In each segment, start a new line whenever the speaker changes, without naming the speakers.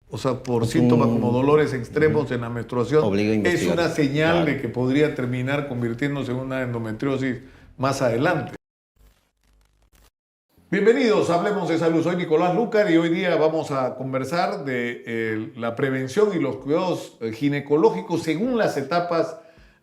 O sea, por
Es
síntomas como
un...
dolores extremos en la menstruación,
Obliga a
es
investigar.
una señal
Claro.
de que podría terminar convirtiéndose en una endometriosis más adelante. Bienvenidos, hablemos de salud. Soy Nicolás Lucar y hoy día vamos a conversar de la prevención y los cuidados ginecológicos según las etapas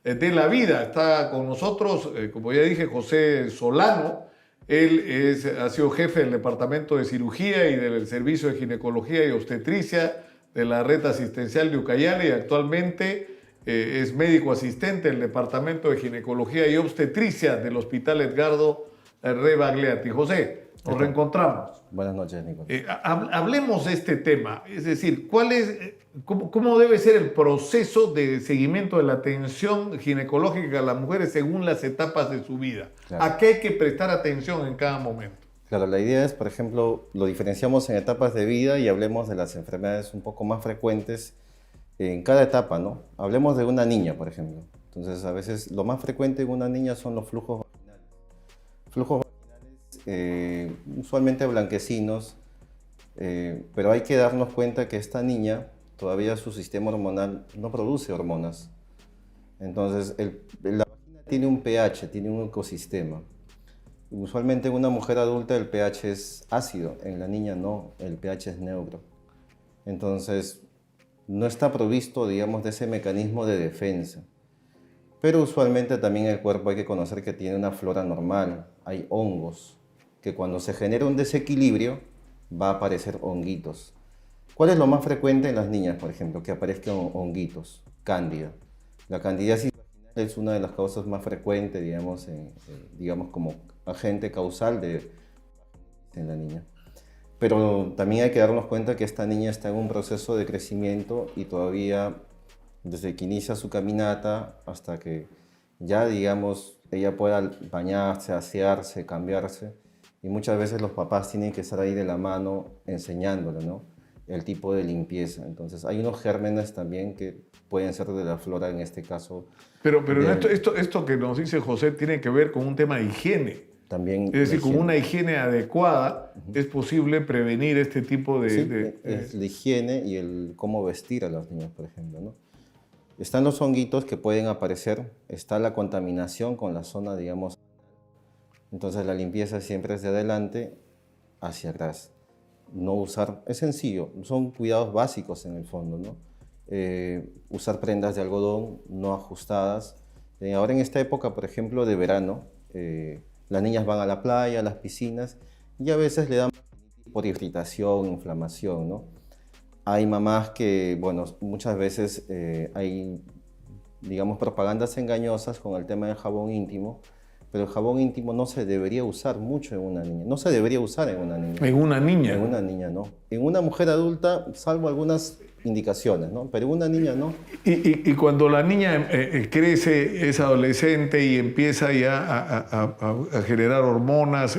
de la vida. Está con nosotros, como ya dije, José Solano. Ha sido jefe del Departamento de Cirugía y del Servicio de Ginecología y Obstetricia de la Red Asistencial de Ucayali y actualmente es médico asistente del Departamento de Ginecología y Obstetricia del Hospital Edgardo Rebagliati. José,
¿Qué
nos
tal?
reencontramos.
Buenas noches, Nicolás.
Hablemos de este tema, es decir, cómo debe ser el proceso de seguimiento de la atención ginecológica a las mujeres según las etapas de su vida.
Claro.
¿A qué hay que prestar atención en cada momento?
Claro, la idea es, por ejemplo, lo diferenciamos en etapas de vida y hablemos de las enfermedades un poco más frecuentes en cada etapa, ¿no? Hablemos de una niña, por ejemplo. Entonces, a veces lo más frecuente en una niña son los flujos vaginales. Flujos usualmente blanquecinos, pero hay que darnos cuenta que esta niña todavía su sistema hormonal no produce hormonas. Entonces, la vagina tiene un pH, tiene un ecosistema. Usualmente en una mujer adulta el pH es ácido, en la niña no, el pH es neutro. Entonces, no está provisto, digamos, de ese mecanismo de defensa. Pero usualmente también el cuerpo hay que conocer que tiene una flora normal, hay hongos, que cuando se genera un desequilibrio va a aparecer honguitos. ¿Cuál es lo más frecuente en las niñas, por ejemplo? Que aparezcan honguitos, cándida. La candidiasis vaginal es una de las causas más frecuentes, digamos, digamos como agente causal en la niña. Pero también hay que darnos cuenta que esta niña está en un proceso de crecimiento y todavía desde que inicia su caminata hasta que ya, digamos, ella pueda bañarse, asearse, cambiarse. Y muchas veces los papás tienen que estar ahí de la mano enseñándole, ¿no? El tipo de limpieza. Entonces, hay unos gérmenes también que pueden ser de la flora, en este caso.
Pero esto que nos dice José tiene que ver con un tema de higiene.
También
Es
la
decir, con
higiene.
una higiene adecuada es posible prevenir este tipo
Sí, es la higiene y el cómo vestir a los niños, por ejemplo, ¿no? Están los honguitos que pueden aparecer, está la contaminación con la zona, digamos. Entonces la limpieza siempre es de adelante hacia atrás. No usar, es sencillo, son cuidados básicos en el fondo, ¿no? Usar prendas de algodón no ajustadas. Ahora en esta época, por ejemplo, de verano, las niñas van a la playa, a las piscinas, y a veces le dan por irritación, inflamación, ¿no? Hay mamás que, bueno, muchas veces hay, digamos, propagandas engañosas con el tema del jabón íntimo, pero el jabón íntimo no se debería usar mucho en una niña. No se debería usar en una niña.
en una niña.
En una niña no. En una mujer adulta, salvo algunas indicaciones, ¿no? Pero en una niña no.
Y cuando la niña crece, es adolescente y empieza ya a generar hormonas,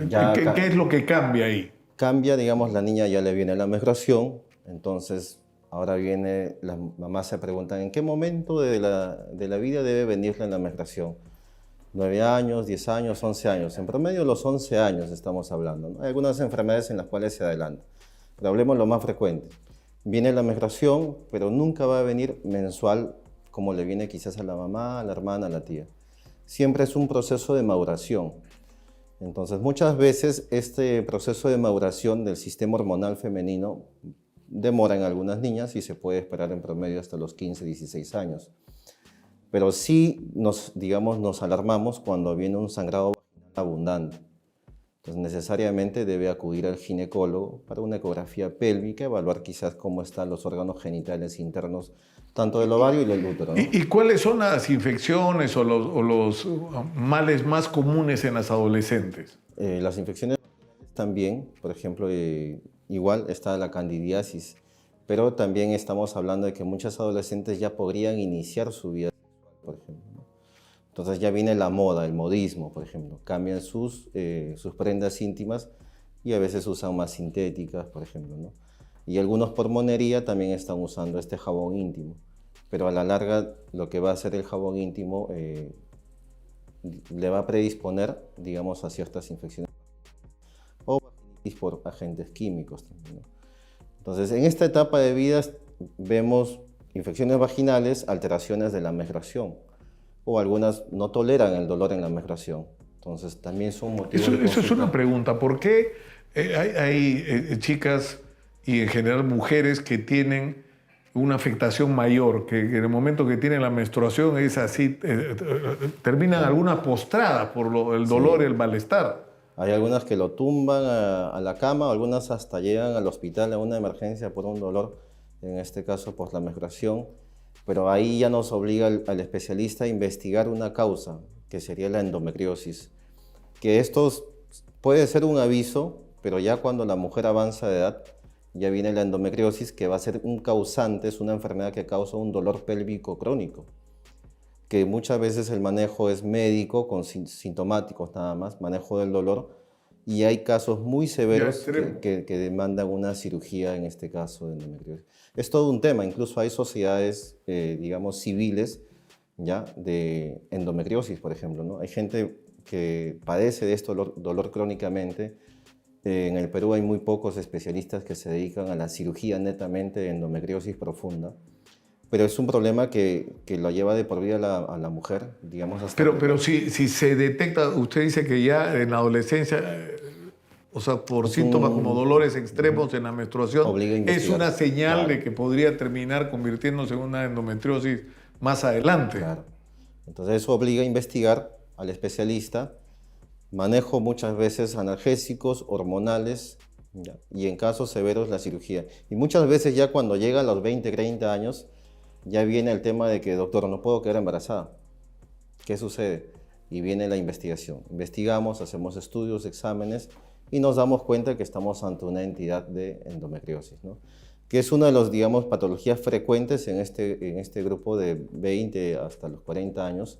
Ya
¿qué es lo que cambia ahí?
cambia, digamos, la niña ya le viene la menstruación, entonces ahora viene, las mamás se preguntan en qué momento de la vida debe venirle la menstruación. 9 años, 10 años, 11 años. En promedio los 11 años estamos hablando, ¿no? Hay algunas enfermedades en las cuales se adelanta, pero hablemos lo más frecuente. Viene la menstruación, pero nunca va a venir mensual como le viene quizás a la mamá, a la hermana, a la tía. Siempre es un proceso de maduración. Entonces, muchas veces este proceso de maduración del sistema hormonal femenino demora en algunas niñas y se puede esperar en promedio hasta los 15, 16 años. Pero sí digamos, nos alarmamos cuando viene un sangrado vaginal abundante. Entonces, necesariamente debe acudir al ginecólogo para una ecografía pélvica, evaluar quizás cómo están los órganos genitales internos, tanto del ovario y del útero, ¿no?
¿Y cuáles son las infecciones o los males más comunes en las adolescentes?
Las infecciones también, por ejemplo, igual está la candidiasis, pero también estamos hablando de que muchas adolescentes ya podrían iniciar su vida sexual, por ejemplo, ¿no? Entonces ya viene la moda, el modismo, por ejemplo. Cambian sus prendas íntimas y a veces usan más sintéticas, por ejemplo, ¿no? Y algunos por monería también están usando este jabón íntimo. Pero a la larga lo que va a hacer el jabón íntimo le va a predisponer, digamos, a ciertas infecciones o vaginitis por agentes químicos también, ¿no? Entonces, en esta etapa de vida vemos infecciones vaginales, alteraciones de la menstruación, o algunas no toleran el dolor en la menstruación. Entonces, también son motivos de
Eso es
consulta.
una pregunta. ¿Por qué hay chicas y en general mujeres que tienen una afectación mayor, que en el momento que tienen la menstruación es así, terminan algunas postradas por el dolor y el malestar?
Hay algunas que lo tumban a la cama, o algunas hasta llegan al hospital a una emergencia por un dolor, en este caso por la menstruación, pero ahí ya nos obliga al especialista a investigar una causa, que sería la endometriosis, que esto puede ser un aviso, pero ya cuando la mujer avanza de edad, ya viene la endometriosis, que va a ser un causante, es una enfermedad que causa un dolor pélvico crónico, que muchas veces el manejo es médico, con sintomáticos nada más, manejo del dolor, y hay casos muy severos que demandan una cirugía, en este caso de endometriosis. Es todo un tema, incluso hay sociedades, digamos, civiles, ¿ya? De endometriosis, por ejemplo, ¿no? Hay gente que padece de esto dolor crónicamente. En el Perú hay muy pocos especialistas que se dedican a la cirugía netamente de endometriosis profunda, pero es un problema que lo lleva de por vida a la mujer, digamos.
Pero si se detecta, usted dice que ya en la adolescencia, o sea, por síntomas como dolores extremos en la menstruación, es una señal de que podría terminar convirtiéndose en una endometriosis más adelante.
Claro. Entonces eso obliga a investigar al especialista, manejo muchas veces analgésicos, hormonales, ¿ya? Y en casos severos la cirugía. Y muchas veces ya cuando llega a los 20, 30 años, ya viene el tema de que, doctor, no puedo quedar embarazada. ¿Qué sucede? Y viene la investigación. Investigamos, hacemos estudios, exámenes y nos damos cuenta que estamos ante una entidad de endometriosis, ¿no? Que es una de las, digamos, patologías frecuentes en este grupo de 20 hasta los 40 años.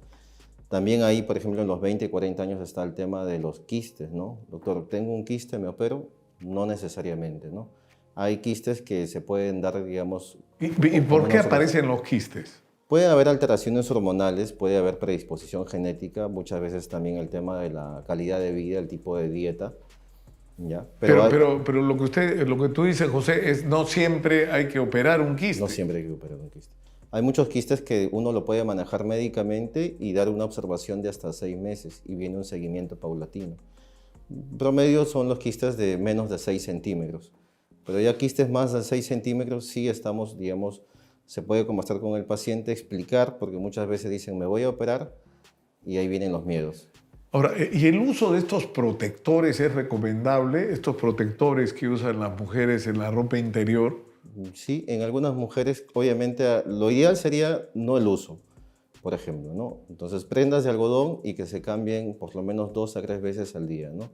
También ahí, por ejemplo, en los 20, 40 años está el tema de los quistes, ¿no? Doctor, ¿tengo un quiste, me opero? No necesariamente, ¿no? Hay quistes que se pueden dar, digamos...
¿Y por qué aparecen los quistes?
Puede haber alteraciones hormonales, puede haber predisposición genética, muchas veces también el tema de la calidad de vida, el tipo de dieta, ¿ya?
Pero lo que tú dices, José, es no siempre hay que operar un quiste.
No siempre hay que operar un quiste. Hay muchos quistes que uno lo puede manejar médicamente y dar una observación de hasta 6 meses y viene un seguimiento paulatino. Promedio son los quistes de menos de 6 centímetros. Pero ya quistes más de 6 centímetros sí estamos, digamos, se puede conversar con el paciente, explicar, porque muchas veces dicen me voy a operar y ahí vienen los miedos.
Ahora, ¿y el uso de estos protectores es recomendable? Estos protectores que usan las mujeres en la ropa interior.
Sí, en algunas mujeres, obviamente, lo ideal sería no el uso, por ejemplo, ¿no? Entonces, prendas de algodón y que se cambien por lo menos 2 a 3 veces al día, ¿no?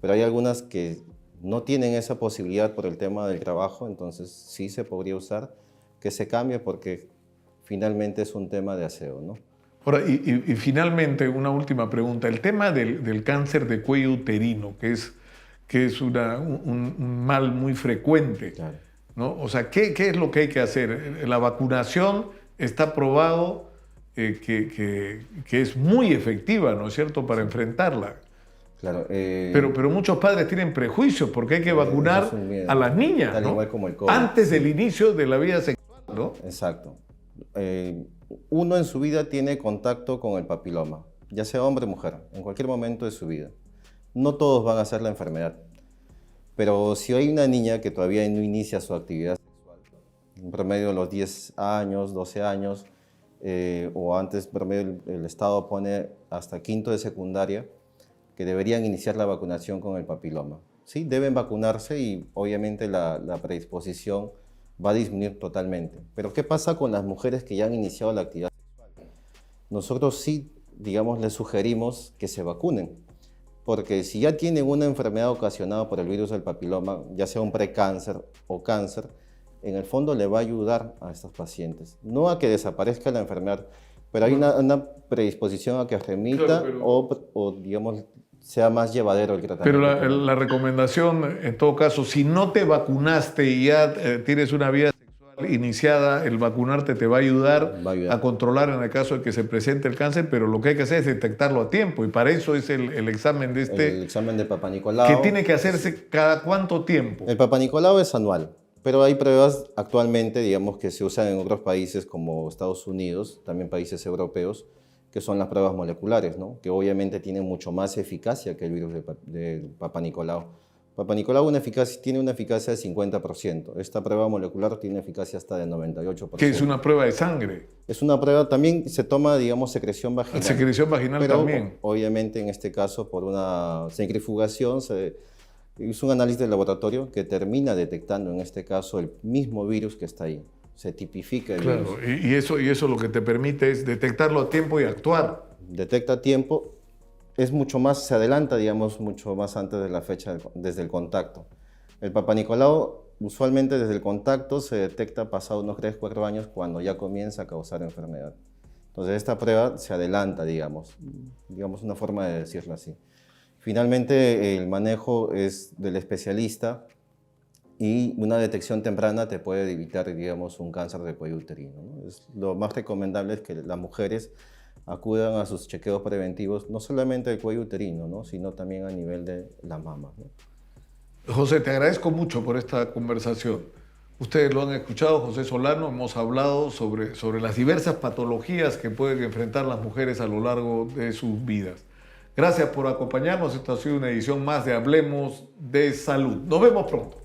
Pero hay algunas que no tienen esa posibilidad por el tema del trabajo, entonces sí se podría usar, que se cambie porque finalmente es un tema de aseo, ¿no?
Ahora, y finalmente, una última pregunta. El tema del cáncer de cuello uterino, que es un mal muy frecuente.
Claro.
¿No? O sea, ¿qué es lo que hay que hacer? La vacunación está probado que es muy efectiva, ¿no es cierto?, para enfrentarla.
Claro,
pero muchos padres tienen prejuicios porque hay que vacunar a las niñas,
tal
¿no?
igual como el COVID.
Antes del inicio de la vida sexual, ¿no?
Exacto. Uno en su vida tiene contacto con el papiloma, ya sea hombre o mujer, en cualquier momento de su vida. No todos van a hacer la enfermedad. Pero si hay una niña que todavía no inicia su actividad sexual, en promedio de los 10 años, 12 años, o antes, en promedio el Estado pone hasta quinto de secundaria, que deberían iniciar la vacunación con el papiloma. Sí, deben vacunarse y obviamente la predisposición va a disminuir totalmente. Pero ¿qué pasa con las mujeres que ya han iniciado la actividad sexual? Nosotros sí, digamos, les sugerimos que se vacunen. Porque si ya tienen una enfermedad ocasionada por el virus del papiloma, ya sea un precáncer o cáncer, en el fondo le va a ayudar a estos pacientes. No a que desaparezca la enfermedad, pero hay una predisposición a que remita, claro, o digamos, sea más llevadero el tratamiento.
Pero la recomendación, en todo caso, si no te vacunaste y ya tienes una vida sexual iniciada, el vacunarte te va a ayudar a controlar en el caso de que se presente el cáncer, pero lo que hay que hacer es detectarlo a tiempo y para eso es el examen de
El examen de Papá Nicolau.
Que tiene que hacerse cada cuánto tiempo.
El Papá Nicolau es anual. Pero hay pruebas actualmente, digamos, que se usan en otros países como Estados Unidos, también países europeos, que son las pruebas moleculares, ¿no? Que obviamente tienen mucho más eficacia que el virus del Papá Nicolau. Papá Nicolau tiene una eficacia de 50%. Esta prueba molecular tiene eficacia hasta de 98%.
Que es una prueba de sangre.
Es una prueba, también se toma, digamos, secreción vaginal.
Secreción vaginal
pero,
también.
Obviamente, en este caso, por una centrifugación, se hizo un análisis de laboratorio que termina detectando, en este caso, el mismo virus que está ahí. Se tipifica el virus.
Claro, y eso lo que te permite es detectarlo a tiempo y actuar.
Detecta a tiempo, es mucho más, se adelanta, digamos, mucho más antes de la fecha, desde el contacto. El Papá Nicolau, usualmente desde el contacto, se detecta pasado unos 3-4 años cuando ya comienza a causar enfermedad. Entonces, esta prueba se adelanta, digamos una forma de decirlo así. Finalmente, el manejo es del especialista y una detección temprana te puede evitar, digamos, un cáncer de cuello uterino, ¿no? Lo más recomendable es que las mujeres acudan a sus chequeos preventivos, no solamente del cuello uterino, ¿no? Sino también a nivel de la mama, ¿no?
José, te agradezco mucho por esta conversación. Ustedes lo han escuchado, José Solano, hemos hablado sobre las diversas patologías que pueden enfrentar las mujeres a lo largo de sus vidas. Gracias por acompañarnos. Esta ha sido una edición más de Hablemos de Salud. Nos vemos pronto.